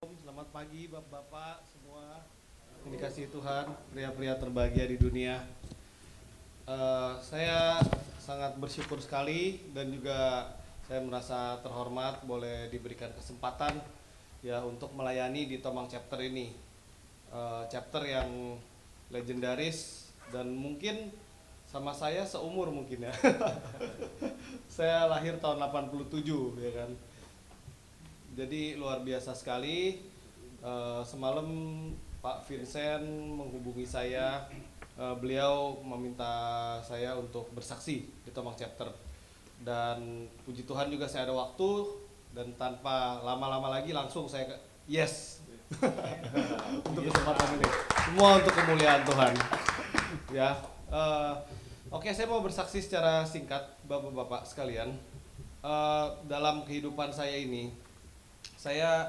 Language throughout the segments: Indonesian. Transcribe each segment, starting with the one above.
Selamat pagi bapak-bapak semua yang dikasihi Tuhan, pria-pria terbahagia di dunia. Saya sangat bersyukur sekali dan juga saya merasa terhormat boleh diberikan kesempatan ya untuk melayani di Tomang chapter ini. Chapter yang legendaris dan mungkin sama saya seumur mungkin ya. Saya lahir tahun 87 ya kan. Jadi luar biasa sekali. Semalam Pak Vincent menghubungi saya. Beliau meminta saya untuk bersaksi di Tomang Chapter. Dan puji Tuhan juga saya ada waktu dan tanpa lama-lama lagi langsung saya yes untuk kesempatan ini. Semua untuk kemuliaan Tuhan. Ya. Oke, saya mau bersaksi secara singkat Bapak-bapak sekalian. Dalam kehidupan saya ini, saya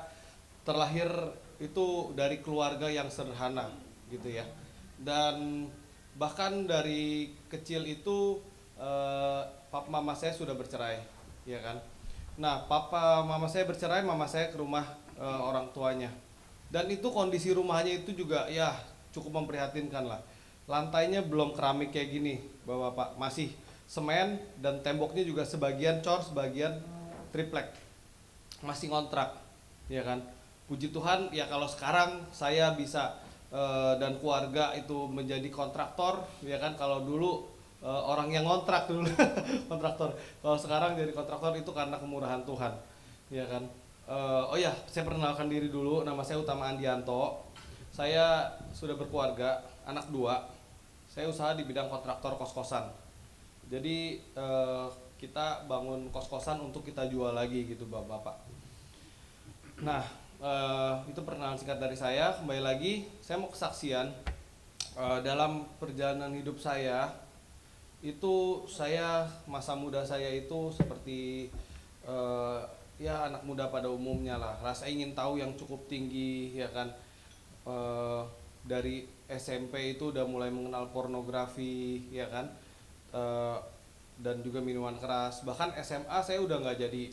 terlahir itu dari keluarga yang sederhana gitu ya, dan bahkan dari kecil itu papa mama saya sudah bercerai ya kan. Nah, papa mama saya bercerai, mama saya ke rumah orang tuanya, dan itu kondisi rumahnya itu juga ya cukup memprihatinkan lah. Lantainya belum keramik kayak gini bapak-bapak, masih semen, dan temboknya juga sebagian cor sebagian triplek, masih ngontrak ya kan. Puji Tuhan ya kalau sekarang saya bisa dan keluarga itu menjadi kontraktor ya kan. Kalau dulu orang yang ngontrak dulu kontraktor, kalau sekarang jadi kontraktor itu karena kemurahan Tuhan ya kan. Oh ya, saya perkenalkan diri dulu, nama saya Utama Andianto. Saya sudah berkeluarga, anak dua. Saya usaha di bidang kontraktor kos-kosan. Jadi kita bangun kos-kosan untuk kita jual lagi gitu bapak-bapak. Nah, itu perkenalan singkat dari saya. Kembali lagi, saya mau kesaksian dalam perjalanan hidup saya. Itu saya, masa muda saya itu seperti ya anak muda pada umumnya lah. Rasa ingin tahu yang cukup tinggi ya kan. Dari SMP itu udah mulai mengenal pornografi ya kan. Dan juga minuman keras. Bahkan SMA saya udah nggak jadi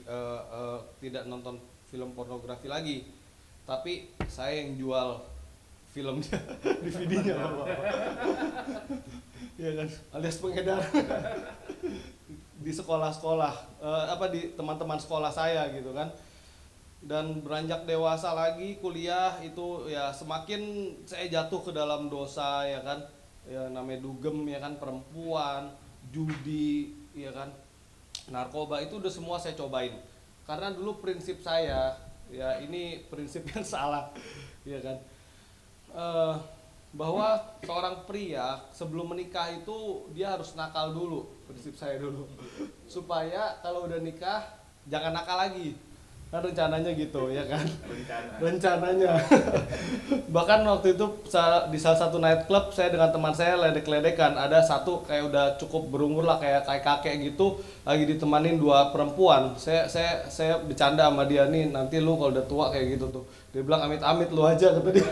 tidak nonton film pornografi lagi, tapi saya yang jual filmnya DVD-nya ya kan, alias pengedar di sekolah-sekolah, di teman-teman sekolah saya gitu kan. Dan beranjak dewasa lagi kuliah itu ya semakin saya jatuh ke dalam dosa ya kan, ya namanya dugem ya kan, perempuan, judi ya kan, narkoba, itu udah semua saya cobain. Karena dulu prinsip saya, ya ini prinsip yang salah ya kan, bahwa seorang pria sebelum menikah itu dia harus nakal dulu, prinsip saya dulu, supaya kalau udah nikah jangan nakal lagi, kan rencananya gitu ya kan. Rencananya bahkan waktu itu di salah satu nightclub saya dengan teman saya ledek-ledekan, ada satu kayak udah cukup berumur lah, kayak kakek gitu, lagi ditemanin dua perempuan. Saya bercanda sama dia, nih nanti lu kalau udah tua kayak gitu tuh, dia bilang amit-amit lu aja kata dia.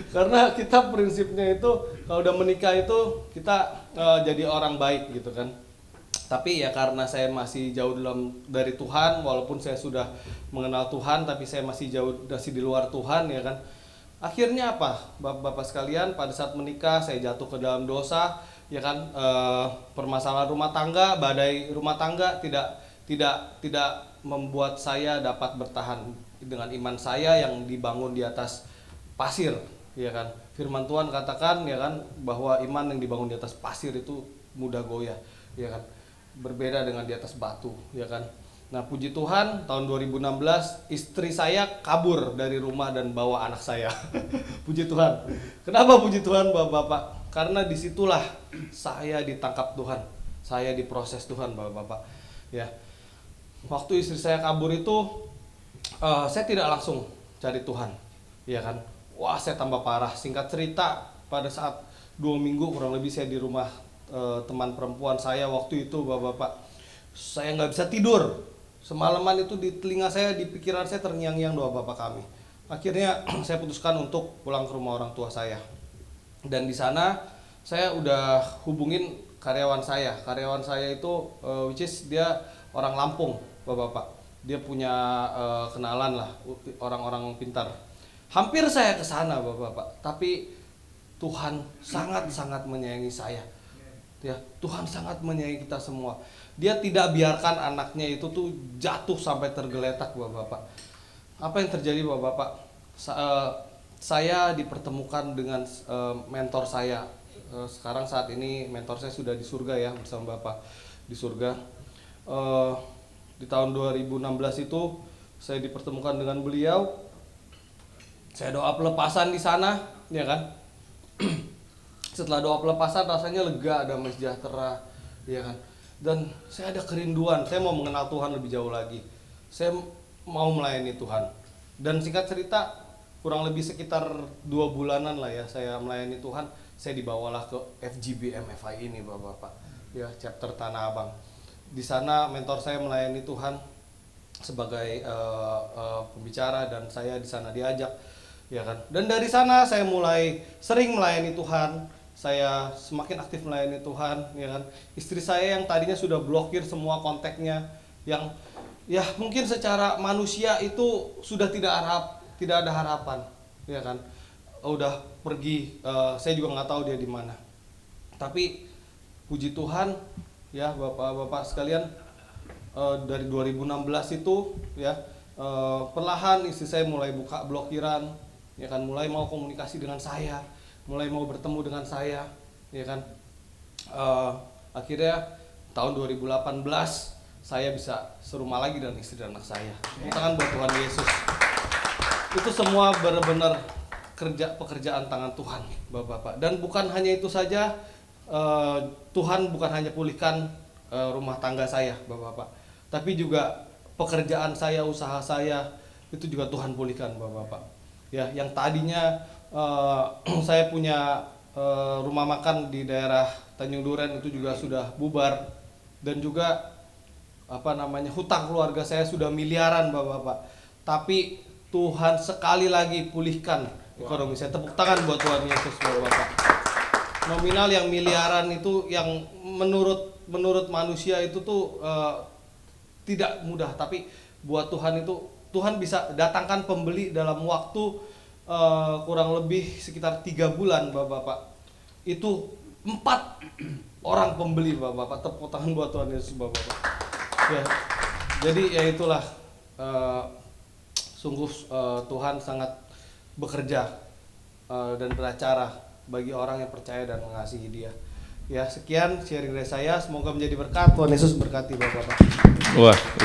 Karena kita prinsipnya itu kalau udah menikah itu kita jadi orang baik gitu kan. Tapi ya karena saya masih jauh dari Tuhan, walaupun saya sudah mengenal Tuhan, tapi saya masih jauh, masih di luar Tuhan ya kan. Akhirnya apa, bapak-bapak sekalian, pada saat menikah saya jatuh ke dalam dosa ya kan. Permasalahan rumah tangga, badai rumah tangga tidak membuat saya dapat bertahan dengan iman saya yang dibangun di atas pasir ya kan. Firman Tuhan katakan ya kan, bahwa iman yang dibangun di atas pasir itu mudah goyah ya kan, berbeda dengan di atas batu ya kan. Nah, puji Tuhan tahun 2016 istri saya kabur dari rumah dan bawa anak saya. Puji Tuhan. Kenapa puji Tuhan bapak-bapak? Karena disitulah saya ditangkap Tuhan, saya diproses Tuhan bapak-bapak ya. Waktu istri saya kabur itu saya tidak langsung cari Tuhan ya kan. Wah, saya tambah parah. Singkat cerita, pada saat 2 minggu kurang lebih saya di rumah teman perempuan saya waktu itu bapak-bapak, saya nggak bisa tidur semalaman. Itu di telinga saya, di pikiran saya terngiang-ngiang doa Bapa Kami. Akhirnya saya putuskan untuk pulang ke rumah orang tua saya, dan di sana saya udah hubungin karyawan saya itu which is dia orang Lampung bapak-bapak. dia punya kenalan lah orang-orang pintar. Hampir saya ke sana Bapak-bapak, tapi Tuhan sangat-sangat menyayangi saya. Ya, Tuhan sangat menyayangi kita semua. Dia tidak biarkan anaknya itu tuh jatuh sampai tergeletak Bapak-bapak. Apa yang terjadi Bapak-bapak? Saya dipertemukan dengan mentor saya. Sekarang saat ini mentor saya sudah di surga ya, bersama Bapak di surga. Di tahun 2016 itu saya dipertemukan dengan beliau. Saya doa pelepasan di sana, ya kan? Setelah doa pelepasan rasanya lega, damai sejahtera, ya kan? Dan saya ada kerinduan, saya mau mengenal Tuhan lebih jauh lagi. Saya mau melayani Tuhan. Dan singkat cerita, kurang lebih sekitar 2 bulanan lah ya saya melayani Tuhan. Saya dibawalah ke FGB MFI ini Bapak-bapak, ya, chapter Tanah Abang. Di sana mentor saya melayani Tuhan sebagai pembicara, dan saya di sana diajak, ya kan. Dan dari sana saya mulai sering melayani Tuhan. Saya semakin aktif melayani Tuhan, ya kan. Istri saya yang tadinya sudah blokir semua kontaknya, yang ya mungkin secara manusia itu sudah tidak ada harapan, ya kan. Udah pergi, saya juga nggak tahu dia di mana. Tapi puji Tuhan, ya Bapak-bapak sekalian, dari 2016 itu ya perlahan istri saya mulai buka blokiran, ya kan, mulai mau komunikasi dengan saya, mulai mau bertemu dengan saya, ya kan. Akhirnya tahun 2018 saya bisa serumah lagi dengan istri dan anak saya. Tangan buat Tuhan Yesus. Itu semua benar-benar pekerjaan tangan Tuhan, Bapak-bapak. Dan bukan hanya itu saja, Tuhan bukan hanya pulihkan rumah tangga saya, Bapak-bapak, tapi juga pekerjaan saya, usaha saya itu juga Tuhan pulihkan, Bapak-bapak. Ya, yang tadinya saya punya rumah makan di daerah Tanjung Duren itu juga sudah bubar, dan juga hutang keluarga saya sudah miliaran, Bapak-bapak. Tapi Tuhan sekali lagi pulihkan ekonomi saya. Tepuk tangan buat Tuhan Yesus, Bapak-bapak. Nominal yang miliaran itu yang menurut manusia itu tuh tidak mudah, tapi buat Tuhan itu, Tuhan bisa datangkan pembeli dalam waktu kurang lebih sekitar 3 bulan, Bapak-bapak. Itu 4 orang pembeli, Bapak-bapak. Tepuk tangan buat Tuhan Yesus, Bapak-bapak. Ya, jadi ya itulah, sungguh Tuhan sangat bekerja dan beracara bagi orang yang percaya dan mengasihi Dia. Ya, sekian sharing dari saya, semoga menjadi berkat. Tuhan Yesus berkati Bapak-bapak. Wah.